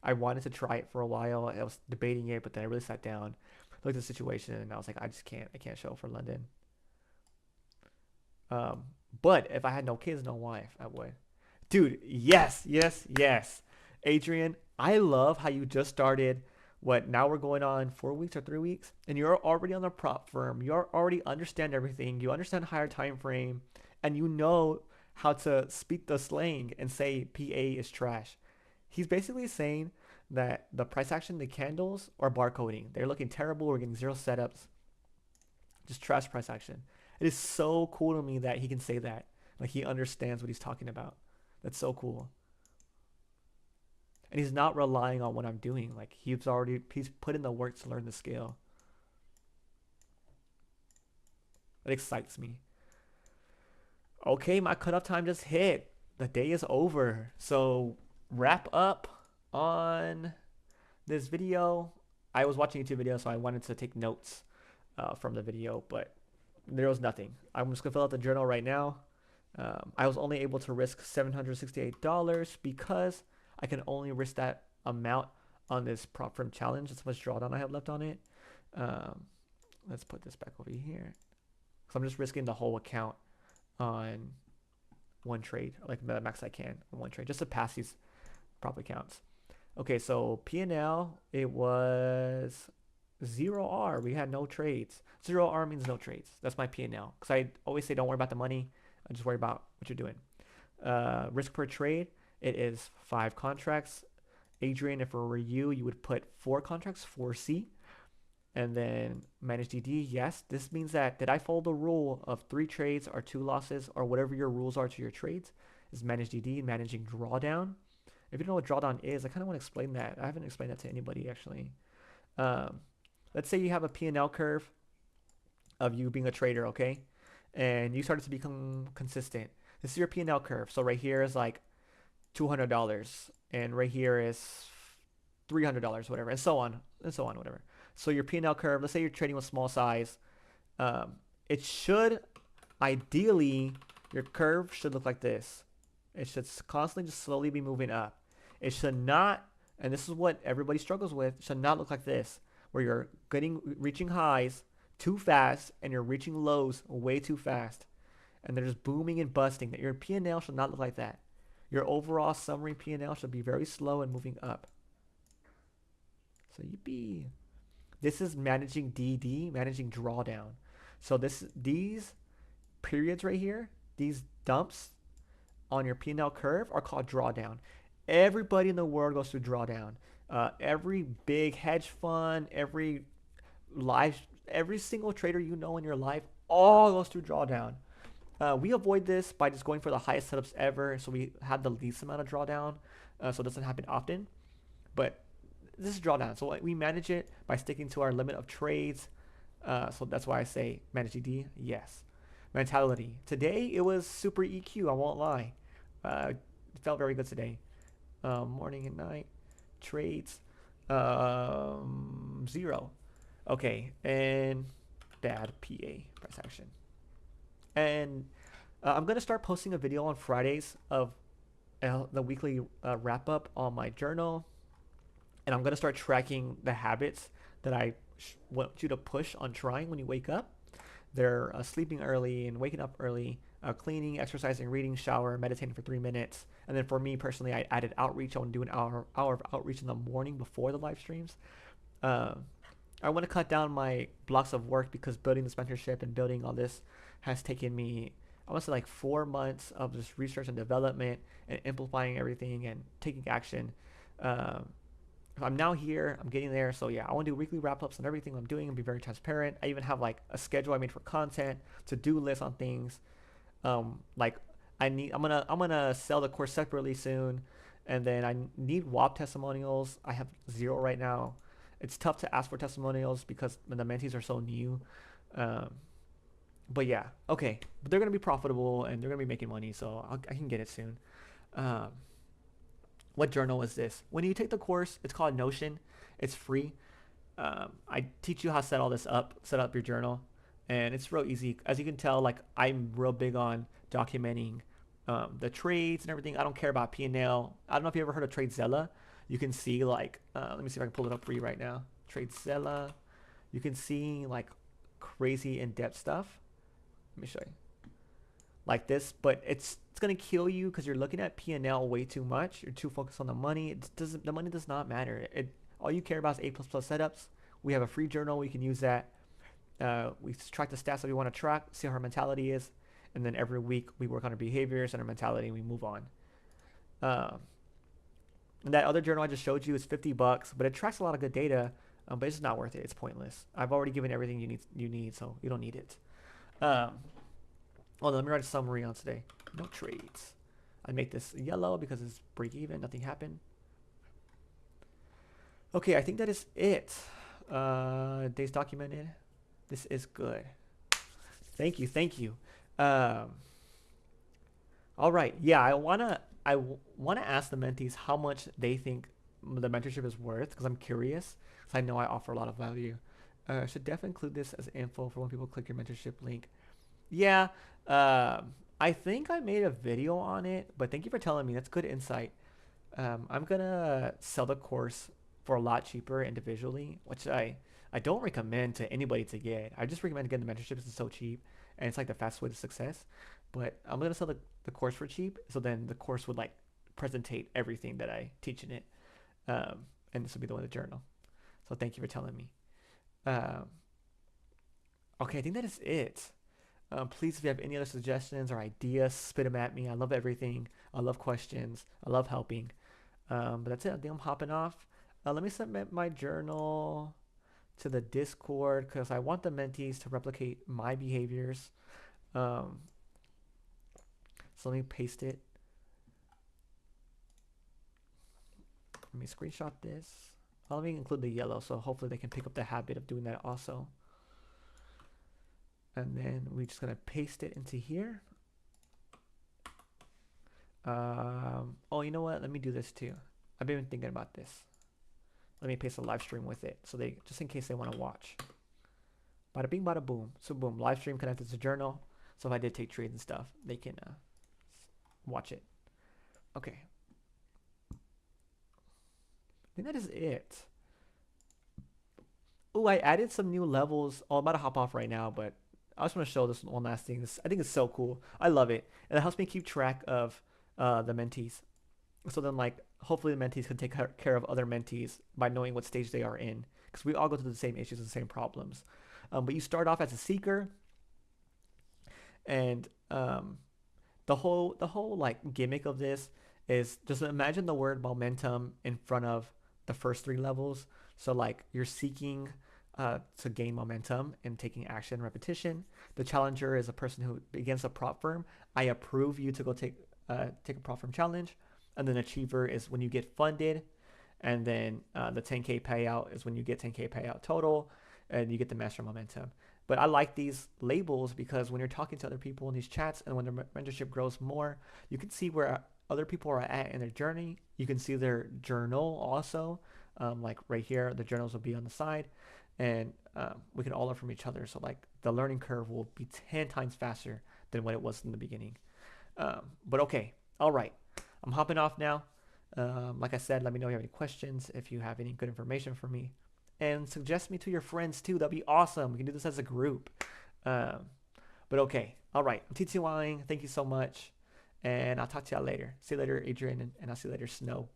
I wanted to try it for a while. I was debating it, but then I really sat down, looked at the situation, and I was like, I can't show up for London. Um, But if I had no kids, no wife, I would. Dude, yes, yes, yes. Adrian, I love how you just started. What, now we're going on 4 weeks or 3 weeks, and you're already on the prop firm. You already understand everything. You understand higher time frame, and you know how to speak the slang and say PA is trash. He's basically saying that the price action, the candles, are barcoding. They're looking terrible. We're getting zero setups. Just trash price action. It is so cool to me that he can say that. Like he understands what he's talking about. That's so cool. And he's not relying on what I'm doing. Like he's put in the work to learn the scale. It excites me. Okay, my cutoff time just hit. The day is over. So wrap up on this video. I was watching a YouTube video, so I wanted to take notes from the video, but there was nothing. I'm just gonna fill out the journal right now. I was only able to risk $768 because I can only risk that amount on this prop firm challenge. That's how much drawdown I have left on it. Um, let's put this back over here. So I'm just risking the whole account on one trade, like the max I can on one trade, just to pass these prop accounts. Okay, so P&L, it was 0R. We had no trades. 0R means no trades. That's my P&L. Because I always say don't worry about the money. I just worry about what you're doing. Risk per trade, it is 5 contracts. Adrian, if it were you, you would put 4 contracts, 4C. And then manage DD, yes. This means that did I follow the rule of 3 trades or 2 losses or whatever your rules are to your trades is manage DD, managing drawdown. If you don't know what drawdown is, I kind of want to explain that. I haven't explained that to anybody actually. Let's say you have a P&L curve of you being a trader, okay? And you started to become consistent. This is your P&L curve. So right here is like $200 and right here is $300, whatever, and so on, whatever. So your P&L curve, let's say you're trading with small size, it should, ideally, your curve should look like this. It should constantly just slowly be moving up. It should not, and this is what everybody struggles with, it should not look like this, where you're reaching highs too fast and you're reaching lows way too fast. And they're just booming and busting. That your P&L should not look like that. Your overall summary P&L should be very slow and moving up. So yippee. This is managing DD, managing drawdown. So these periods right here, these dumps on your P&L curve are called drawdown. Everybody in the world goes through drawdown. Every big hedge fund, every single trader you know in your life all goes through drawdown. We avoid this by just going for the highest setups ever, so we have the least amount of drawdown, so it doesn't happen often. But this is drawdown, so we manage it by sticking to our limit of trades. So that's why I say manage DD, yes. Mentality. Today it was super EQ, I won't lie. It felt very good today. Morning and night trades, 0. Okay, and bad PA price action. And I'm gonna start posting a video on Fridays of the weekly wrap up on my journal, and I'm gonna start tracking the habits that I want you to push on trying when you wake up. They're sleeping early and waking up early, cleaning, exercising, reading, shower, meditating for 3 minutes. And then for me personally, I added outreach. I want to do an hour of outreach in the morning before the live streams. I want to cut down my blocks of work because building this mentorship and building all this has taken me, I want to say like 4 months of just research and development and amplifying everything and taking action. I'm now here, I'm getting there. So yeah, I want to do weekly wrap-ups on everything I'm doing and be very transparent. I even have like a schedule I made for content, to-do list on things. Like I'm gonna sell the course separately soon, and then I need WAP testimonials. I have 0 right now. It's tough to ask for testimonials because the mentees are so new. But yeah, okay. But they're gonna be profitable and they're gonna be making money, so I can get it soon. What journal is this? When you take the course, it's called Notion. It's free. I teach you how to set all this up, set up your journal, and it's real easy. As you can tell, like I'm real big on documenting the trades and everything. I don't care about P&L. I don't know if you ever heard of TradeZella. You can see like, let me see if I can pull it up for you right now. TradeZella. You can see like crazy in-depth stuff. Let me show you. like this, but it's gonna kill you because you're looking at P&L way too much. You're too focused on the money. The money does not matter. All you care about is A++ setups. We have a free journal. We can use that. We track the stats that we want to track, see how our mentality is, and then every week we work on our behaviors and our mentality, and we move on. Um, and that other journal I just showed you is $50, but it tracks a lot of good data, but it's just not worth it. It's pointless. I've already given everything you need, so you don't need it. Well, let me write a summary on today. No trades. I make this yellow because it's break even. Nothing happened. Okay, I think that is it. Days documented. This is good. Thank you, thank you. All right, yeah, I wanna ask the mentees how much they think the mentorship is worth because I'm curious. Because I know I offer a lot of value. Should definitely include this as info for when people click your mentorship link. Yeah, I think I made a video on it, but thank you for telling me. That's good insight. I'm gonna sell the course for a lot cheaper individually, which I don't recommend to anybody to get. I just recommend getting the mentorship because it's so cheap and it's like the fastest way to success. But I'm gonna sell the course for cheap, so then the course would like presentate everything that I teach in it, and this would be the one in the journal. So thank you for telling me. Um, okay, I think that is it. Please, if you have any other suggestions or ideas, spit them at me. I love everything. I love questions. I love helping. But that's it. I think I'm hopping off. Let me submit my journal to the Discord because I want the mentees to replicate my behaviors. Um, so let me paste it. Let me screenshot this. Let me include the yellow so hopefully they can pick up the habit of doing that also. And then we're just gonna paste it into here. Oh, you know what? Let me do this too. I've been thinking about this. Let me paste a live stream with it so they just in case they want to watch. Bada bing, bada boom. So boom, live stream connected to journal. So if I did take trades and stuff, they can watch it. Okay. I think that is it. Oh, I added some new levels. Oh, I'm about to hop off right now, but I just want to show this one last thing. I think it's so cool. I love it, and it helps me keep track of the mentees. So then, like, hopefully the mentees can take care of other mentees by knowing what stage they are in, because we all go through the same issues and the same problems. But you start off as a seeker, and the whole like gimmick of this is just imagine the word momentum in front of the first three levels. So like you're seeking to gain momentum and taking action repetition. The challenger is a person who begins a prop firm. I approve you to go take a prop firm challenge. And then achiever is when you get funded. And then the 10K payout is when you get 10K payout total and you get the master momentum. But I like these labels because when you're talking to other people in these chats and when their mentorship grows more, you can see where other people are at in their journey. You can see their journal also. Like right here, the journals will be on the side. And we can all learn from each other. So like the learning curve will be 10 times faster than what it was in the beginning. But okay, all right. I'm hopping off now. Like I said, let me know if you have any questions, if you have any good information for me. And suggest me to your friends too. That'd be awesome. We can do this as a group. But okay. All right. I'm TTYing. Thank you so much. And I'll talk to y'all later. See you later, Adrian. And I'll see you later, Snow.